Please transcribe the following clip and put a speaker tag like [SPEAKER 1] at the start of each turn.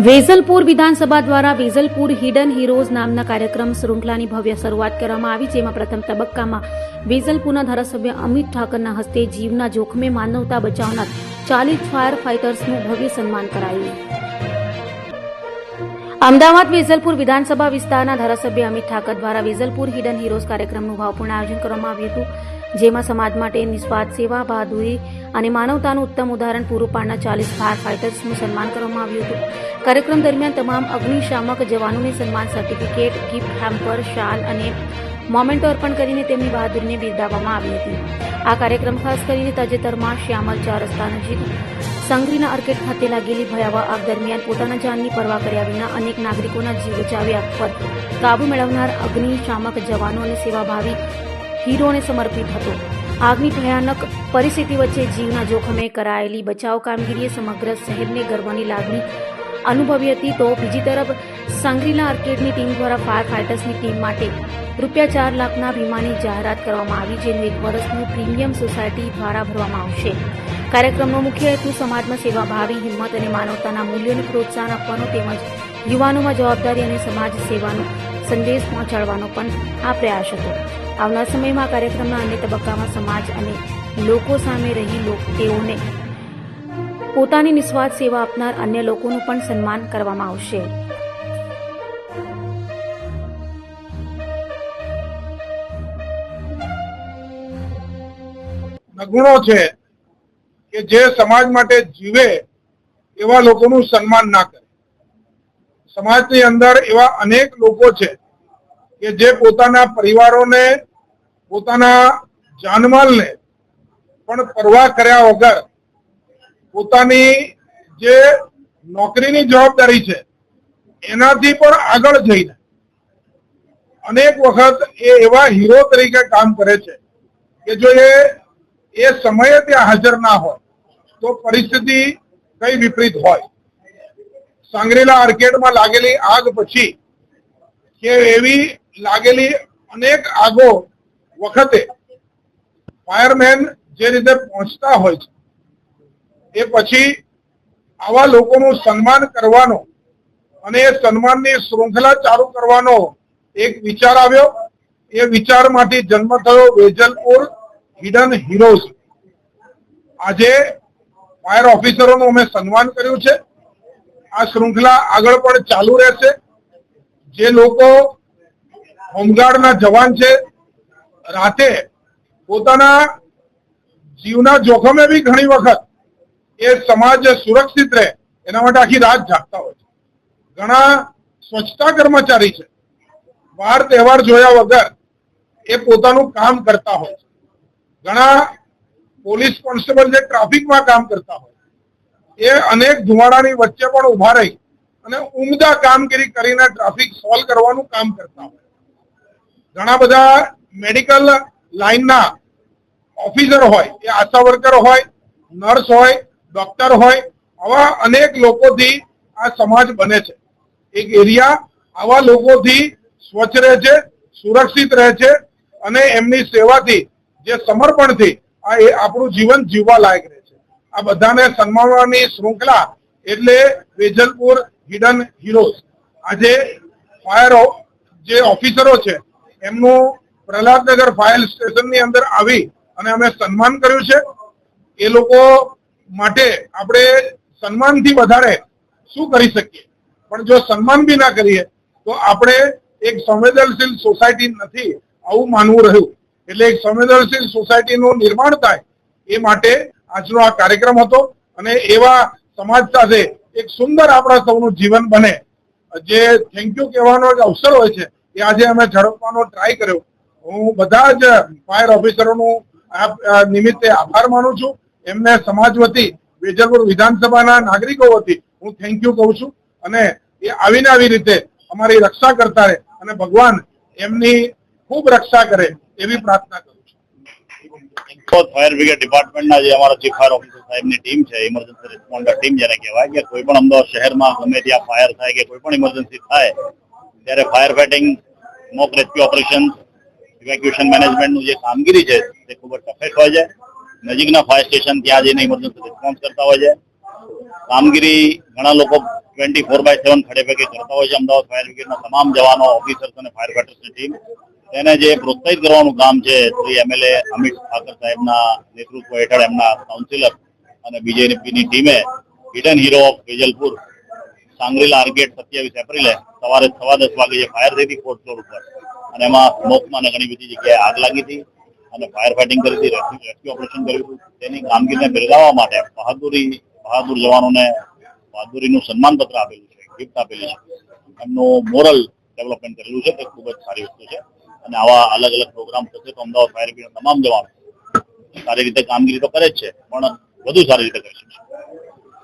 [SPEAKER 1] વેજલપુર વિધાનસભા દ્વારા Vejalpur hidden heroes નામના કાર્યક્રમ શૃંખલાની ભવ્ય શરૂઆત કરવામાં આવી, જેમાં પ્રથમ તબક્કામાં વેજલપુરના ધારાસભ્ય અમિત ઠાકરના હસ્તે જીવના જોખમે માનવતા બચાવનાર 40 ફાયર ફાઇટર્સનું ભવ્ય સન્માન કરાયું. અમદાવાદ વેજલપુર વિધાનસભા વિસ્તારના ધારાસભ્ય અમિત ઠાકર દ્વારા વેજલપુર હિડન હીરોઝ કાર્યક્રમનું ભાવપૂર્ણ આયોજન કરવામાં આવ્યું હતું, જેમાં સમાજ માટે નિસ્વાર્થ સેવા, બહાદુરી અને માનવતાનું ઉત્તમ ઉદાહરણ પૂરું પાડનાર 40 ફાયર ફાઇટર્સનું સન્માન કરવામાં આવ્યું હતું. કાર્યક્રમ દરમિયાન તમામ અગ્નિશામક જવાનોને સન્માન સર્ટિફિકેટ, ગિફ્ટ હેમ્પર, શાલ અને મોમેન્ટો અર્પણ કરીને તેમની બહાદુરીને બિરદાવવામાં આવી હતી. આ કાર્યક્રમ ખાસ કરીને તાજેતરમાં શ્યામલ 4 રસ્તા નજીક સંગ્રીના આર્કેડ ખાતે લાગેલી ભયાવહ આગ દરમિયાન પોતાના જાનની પરવા કર્યા વિના અનેક નાગરિકોના જીવ બચાવી આગ પર કાબુ મેળવનાર અગ્નિશામક જવાનો અને સેવાભાવી હીરોને સમર્પિત હતો. આગની ભયાનક પરિસ્થિતિ વચ્ચે જીવના જોખમે કરાયેલી બચાવ કામગીરીએ સમગ્ર શહેરને ગર્વની લાગણી અનુભવી હતી. તો બીજી તરફ સંગ્રીલા આર્કેડની ટીમ દ્વારા ફાયર ફાઇટર્સની ટીમ માટે ₹4 લાખના વીમાની જાહેરાત કરવામાં આવી, જેનું 1 વર્ષનું પ્રીમિયમ સોસાયટી દ્વારા ભરવામાં આવશે. કાર્યક્રમનો મુખ્ય હેતુ સમાજમાં સેવાભાવી, હિંમત અને માનવતાના મૂલ્યોને પ્રોત્સાહન આપવાનો તેમજ યુવાનોમાં જવાબદારી અને સમાજ સેવાનો સંદેશ પહોંચાડવાનો પણ આ પ્રયાસ હતો. આવનાર સમયમાં આ કાર્યક્રમના અન્ય તબક્કામાં સમાજ અને લોકો સામે રહી તેઓને પોતાની નિસ્વાર્થ સેવા આપનાર અન્ય લોકોનું પણ સન્માન કરવામાં આવશે.
[SPEAKER 2] ગુણો છે કે જે સમાજ માટે જીવે એવા લોકોનું સન્માન ના કરે. સમાજની અંદર એવા અનેક લોકો છે કે જે પોતાના પરિવારોને, પોતાના જાનમાલને પણ પરવા કર્યા વગર પોતાની જે નોકરીની જવાબદારી છે એનાથી પણ આગળ જઈને અનેક વખત એ એવા હીરો તરીકે કામ કરે છે કે જો એ સમયે ત્યાં હાજર ના હોય તો પરિસ્થિતિ કઈ વિપરીત હોય. સાંગરીલા આર્કેડમાં લાગેલી આગ પછી કે એવી લાગેલી અનેક આગો વખતે ફાયરમેન જે રીતે પહોંચતા હોય છે એ પછી આવા લોકોનું સન્માન કરવાનો અને એ સન્માનની શૃંખલા ચાલુ કરવાનો એક વિચાર આવ્યો. એ વિચારમાંથી જન્મ થયો વેજલપુર હિડન હીરોઝ. આજે ફાયર ઓફિસરોનું અમે સન્માન કર્યું છે. આ શૃંખલા આગળ પણ ચાલુ રહેશે. જે લોકો હોમગાર્ડના જવાન છે, રાતે પોતાના જીવના જોખમે બી ઘણી વખત એ સમાજ સુરક્ષિત રહે એના માટે આખી રાત જાગતા હોય છે. ઘણા સ્વચ્છતા કર્મચારી છે, વાર તહેવાર જોયા વગર એ પોતાનું કામ કરતા હોય છે. ઘણા પોલીસ કોન્સ્ટેબલ જે ટ્રાફિકમાં કામ કરતા હોય એ અનેક ધુમાડાની વચ્ચે પણ ઉભા રહી અને ઉમદા કામગીરી કરીને ટ્રાફિક સોલ્વ કરવાનું કામ કરતા હોય. ઘણા બધા મેડિકલ લાઈનના ઓફિસર હોય, એ આશા વર્કર હોય, નર્સ હોય, ડોક્ટર હોય, આવા અનેક લોકોથી આ સમાજ બને છે. એક એરિયા આવા લોકોથી સ્વચ્છ રહે છે, સુરક્ષિત રહે છે અને એમની સેવાથી, જે સમર્પણથી આપણું જીવન જીવવા લાયક રહે છે. આ બધાને સન્માનવાની શૃંખલા એટલે વેજલપુર હિડન હીરોઝ. આજે ફાયર જે ઓફિસરો છે એમનું પ્રહલાદનગર ફાયર સ્ટેશનની અંદર આવી અને અમે સન્માન કર્યું છે. એ લોકો માટે આપણે સન્માનથી વધારે શું કરી શકીએ, પણ જો સન્માન બી ના કરીએ તો આપણે એક સંવેદનશીલ સોસાયટી નથી આવું માનવું રહ્યું. એટલે એક સંવેદનશીલ સોસાયટીનું નિર્માણ થાય એ માટે આજનો આ કાર્યક્રમ હતો અને એવા સમાજ સાથે એક સુંદર આપણા સૌનું જીવન બને, જે થેન્ક યુ કહેવાનો એક અવસર હોય છે એ આજે અમે ઝડપવાનો ટ્રાય કર્યો. હું બધા જ ફાયર ઓફિસરોનું આ નિમિત્તે આભાર માનું છું. એમને સમાજ વતી, વેજલપુર વિધાનસભાના નાગરિકો વતી હું થેન્ક યુ કહું છું અને એ આવીને આવી રીતે અમારી રક્ષા કરતા રહે અને ભગવાન એમની ખૂબ રક્ષા કરે એવી પ્રાર્થના કરું છું.
[SPEAKER 3] ફાયર બ્રિગેડ ડિપાર્ટમેન્ટના જે અમારા ચીફ ફાયર ઓફિસર સાહેબની ટીમ છે, ઇમરજન્સી રિસ્પોન્ડર ટીમ જેને કહેવાય, કે કોઈ પણ અમદાવાદ શહેરમાં ગમે ત્યાં ફાયર થાય કે કોઈ પણ ઇમરજન્સી થાય ત્યારે fire fighting, smoke rescue operation, evacuation મેનેજમેન્ટનું જે કામગીરી છે તે ખૂબ જ ટફેસ્ટ હોય છે. નજીકના ફાયર સ્ટેશન ત્યાં જઈને ઇમરજન્સી રિસ્પોન્સ કરતા હોય છે. કામગીરી ઘણા લોકો 24/7 ખડે પગે કરતા હોય છે અમદાવાદ ફાયર બ્રિગેડના તમામ જવાનો, ઓફિસર્સ અને ફાયર ફાઈટર્સની ટીમ. તેને જે પ્રોત્સાહિત કરવાનું કામ છે શ્રી MLA અમિત ઠાકર સાહેબના નેતૃત્વ હેઠળ એમના કાઉન્સિલર અને BJPની ટીમે hidden hero of Vejalpur Shangrila arcade 27 એપ્રિલે સવારે 10:15 વાગે જે ફાયર થઈ હતી 4th ફ્લોર ઉપર, અને એમાં સ્મોકમાં અને ઘણી બધી જગ્યાએ આગ લાગી હતી અને ફાયર ફાઇટિંગ કરી હતી, રેસ્ક્યુ ઓપરેશન કર્યું હતું. તેની કામગીરીને બિરદાવવા માટે બહાદુર જવાનોને બહાદુરીનું સન્માનપત્ર આપેલું છે, ગિફ્ટ આપેલી છે. એમનું મોરલ ડેવલપમેન્ટ કરેલું છે, તે ખૂબ જ સારી વસ્તુ છે. અને આવા અલગ અલગ પ્રોગ્રામ થશે તો અમદાવાદ ફાયર બ્રિગેડના તમામ જવાનો સારી રીતે કામગીરી તો કરે જ છે, પણ વધુ સારી રીતે કરી શકશે.